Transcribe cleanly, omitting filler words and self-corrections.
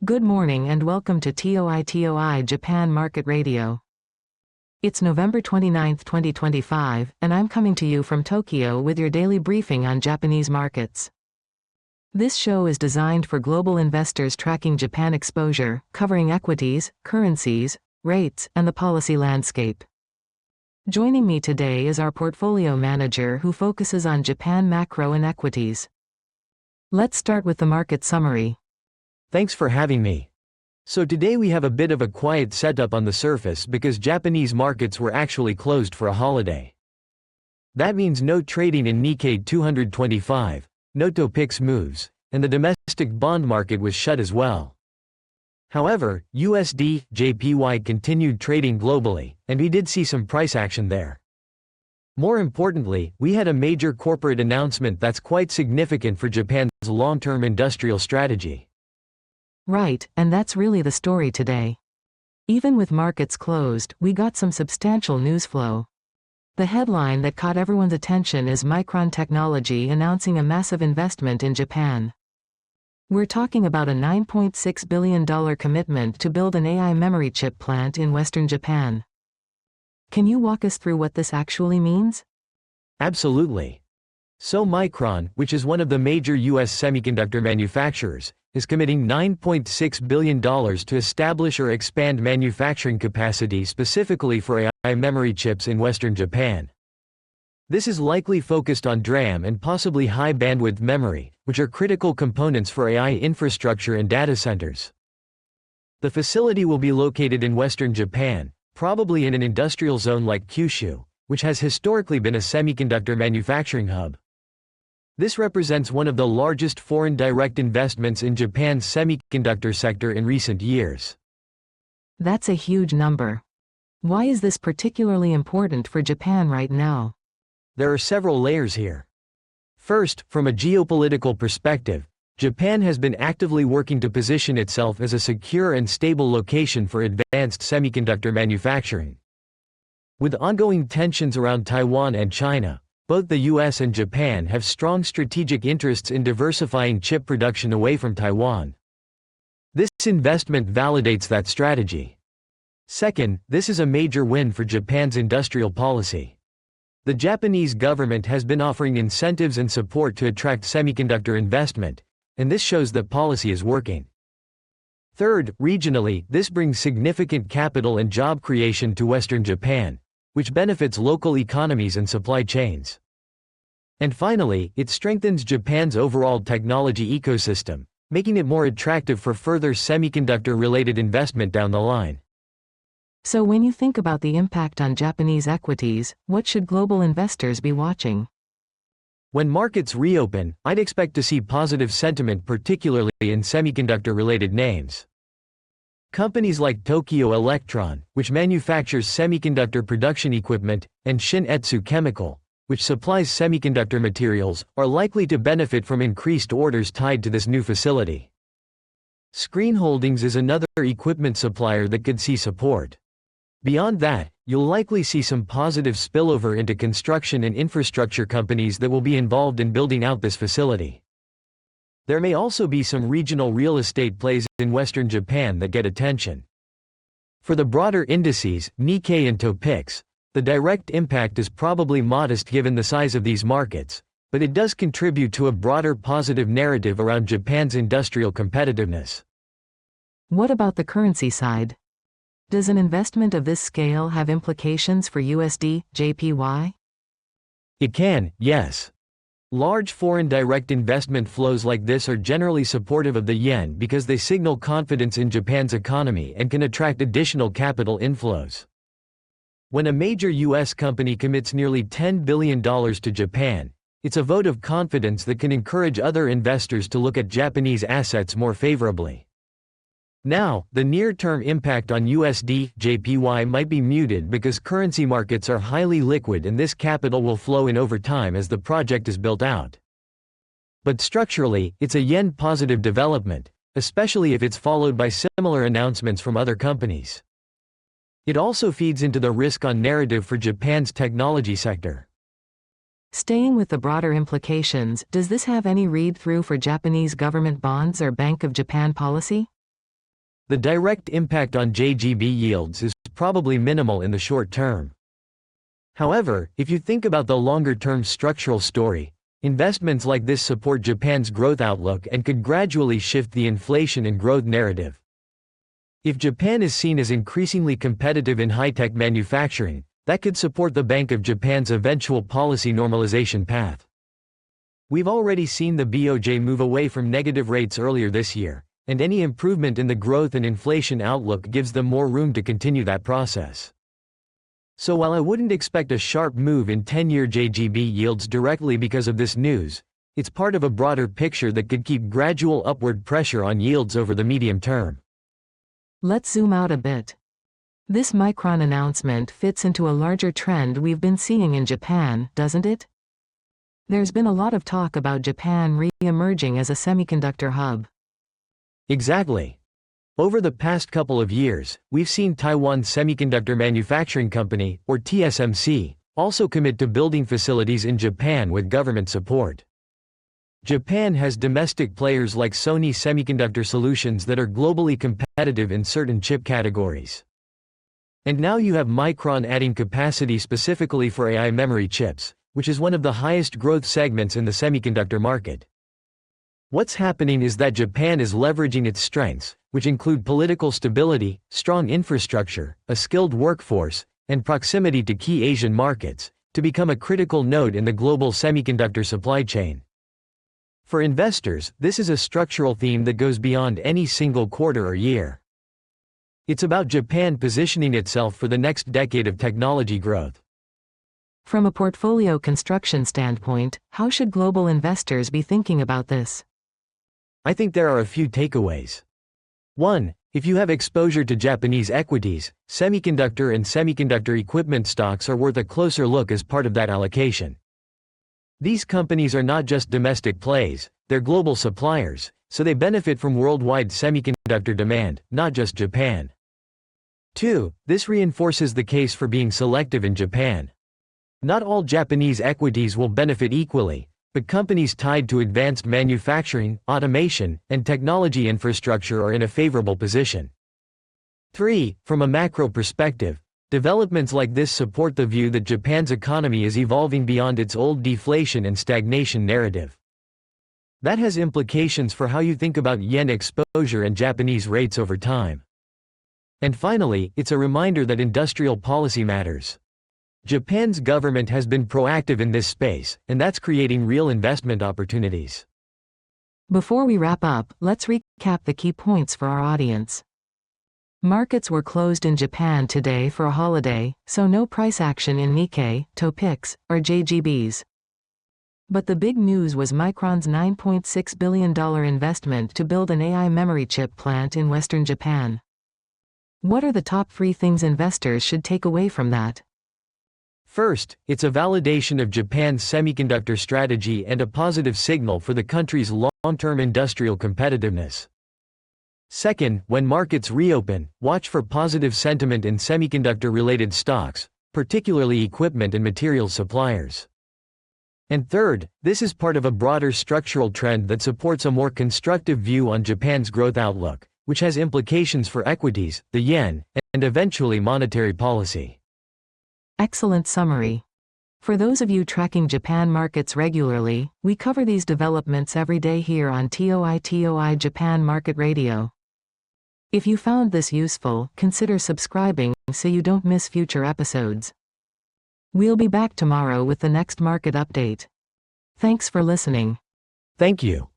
Good morning and welcome to TOI Japan Market Radio. It's November 29, 2025, and I'm coming to you from Tokyo with your daily briefing on Japanese markets. This show is designed for global investors tracking Japan exposure, covering equities, currencies, rates, and the policy landscape. Joining me today is our portfolio manager who focuses on Japan macro and equities. Let's start with the market summary. Thanks for having me. So today we have a bit of a quiet setup on the surface because Japanese markets were actually closed for a holiday. That means no trading in Nikkei 225, no TOPIX moves, and the domestic bond market was shut as well. However, USD, JPY continued trading globally, and we did see some price action there. More importantly, we had a major corporate announcement that's quite significant for Japan's long-term industrial strategy. Right, and that's really the story today. Even with markets closed, we got some substantial news flow. The headline that caught everyone's attention is Micron Technology announcing a massive investment in Japan. We're talking about a $9.6 billion commitment to build an AI memory chip plant in Western Japan. Can you walk us through what this actually means? Absolutely. So Micron, which is one of the major U.S. semiconductor manufacturers, is committing $9.6 billion to establish or expand manufacturing capacity specifically for AI memory chips in Western Japan. This is likely focused on DRAM and possibly high-bandwidth memory, which are critical components for AI infrastructure and data centers. The facility will be located in Western Japan, probably in an industrial zone like Kyushu, which has historically been a semiconductor manufacturing hub. This represents one of the largest foreign direct investments in Japan's semiconductor sector in recent years. That's a huge number. Why is this particularly important for Japan right now? There are several layers here. First, from a geopolitical perspective, Japan has been actively working to position itself as a secure and stable location for advanced semiconductor manufacturing. With ongoing tensions around Taiwan and China, both the US and Japan have strong strategic interests in diversifying chip production away from Taiwan. This investment validates that strategy. Second, this is a major win for Japan's industrial policy. The Japanese government has been offering incentives and support to attract semiconductor investment, and this shows that policy is working. Third, regionally, this brings significant capital and job creation to Western Japan, which benefits local economies and supply chains. And finally, it strengthens Japan's overall technology ecosystem, making it more attractive for further semiconductor-related investment down the line. So when you think about the impact on Japanese equities, what should global investors be watching? When markets reopen, I'd expect to see positive sentiment, particularly in semiconductor-related names. Companies like Tokyo Electron, which manufactures semiconductor production equipment, and Shin-Etsu Chemical, which supplies semiconductor materials, are likely to benefit from increased orders tied to this new facility. Screen Holdings is another equipment supplier that could see support. Beyond that, you'll likely see some positive spillover into construction and infrastructure companies that will be involved in building out this facility. There may also be some regional real estate plays in Western Japan that get attention. For the broader indices, Nikkei and TOPIX, the direct impact is probably modest given the size of these markets, but it does contribute to a broader positive narrative around Japan's industrial competitiveness. What about the currency side? Does an investment of this scale have implications for USD, JPY? It can, yes. Large foreign direct investment flows like this are generally supportive of the yen because they signal confidence in Japan's economy and can attract additional capital inflows. When a major U.S. company commits nearly $10 billion to Japan, it's a vote of confidence that can encourage other investors to look at Japanese assets more favorably. Now, the near-term impact on USD, JPY might be muted because currency markets are highly liquid and this capital will flow in over time as the project is built out. But structurally, it's a yen-positive development, especially if it's followed by similar announcements from other companies. It also feeds into the risk-on narrative for Japan's technology sector. Staying with the broader implications, does this have any read-through for Japanese government bonds or Bank of Japan policy? the direct impact on JGB yields is probably minimal in the short term. However, if you think about the longer-term structural story, investments like this support Japan's growth outlook and could gradually shift the inflation and growth narrative. If Japan is seen as increasingly competitive in high-tech manufacturing, that could support the Bank of Japan's eventual policy normalization path. We've already seen the BOJ move away from negative rates earlier this year, and any improvement in the growth and inflation outlook gives them more room to continue that process. So while I wouldn't expect a sharp move in 10-year JGB yields directly because of this news, it's part of a broader picture that could keep gradual upward pressure on yields over the medium term. Let's zoom out a bit. This Micron announcement fits into a larger trend we've been seeing in Japan, doesn't it? There's been a lot of talk about Japan re-emerging as a semiconductor hub. Exactly. Over the past couple of years, we've seen Taiwan Semiconductor Manufacturing Company, or TSMC, also commit to building facilities in Japan with government support. Japan has domestic players like Sony Semiconductor Solutions that are globally competitive in certain chip categories. And now you have Micron adding capacity specifically for AI memory chips, which is one of the highest growth segments in the semiconductor market. What's happening is that Japan is leveraging its strengths, which include political stability, strong infrastructure, a skilled workforce, and proximity to key Asian markets, to become a critical node in the global semiconductor supply chain. For investors, this is a structural theme that goes beyond any single quarter or year. It's about Japan positioning itself for the next decade of technology growth. From a portfolio construction standpoint, how should global investors be thinking about this? I think there are a few takeaways. 1. If you have exposure to Japanese equities, semiconductor and semiconductor equipment stocks are worth a closer look as part of that allocation. These companies are not just domestic plays, they're global suppliers, so they benefit from worldwide semiconductor demand, not just Japan. 2. This reinforces the case for being selective in Japan. Not all Japanese equities will benefit equally, but companies tied to advanced manufacturing, automation, and technology infrastructure are in a favorable position. 3. From a macro perspective, developments like this support the view that Japan's economy is evolving beyond its old deflation and stagnation narrative. That has implications for how you think about yen exposure and Japanese rates over time. And finally, it's a reminder that industrial policy matters. Japan's government has been proactive in this space, and that's creating real investment opportunities. Before we wrap up, let's recap the key points for our audience. Markets were closed in Japan today for a holiday, so no price action in Nikkei, TOPIX, or JGBs. But the big news was Micron's $9.6 billion investment to build an AI memory chip plant in Western Japan. What are the top 3 things investors should take away from that? First, it's a validation of Japan's semiconductor strategy and a positive signal for the country's long-term industrial competitiveness. Second, when markets reopen, watch for positive sentiment in semiconductor-related stocks, particularly equipment and materials suppliers. And third, this is part of a broader structural trend that supports a more constructive view on Japan's growth outlook, which has implications for equities, the yen, and eventually monetary policy. Excellent summary. For those of you tracking Japan markets regularly, we cover these developments every day here on TOI Japan Market Radio. If you found this useful, consider subscribing so you don't miss future episodes. We'll be back tomorrow with the next market update. Thanks for listening. Thank you.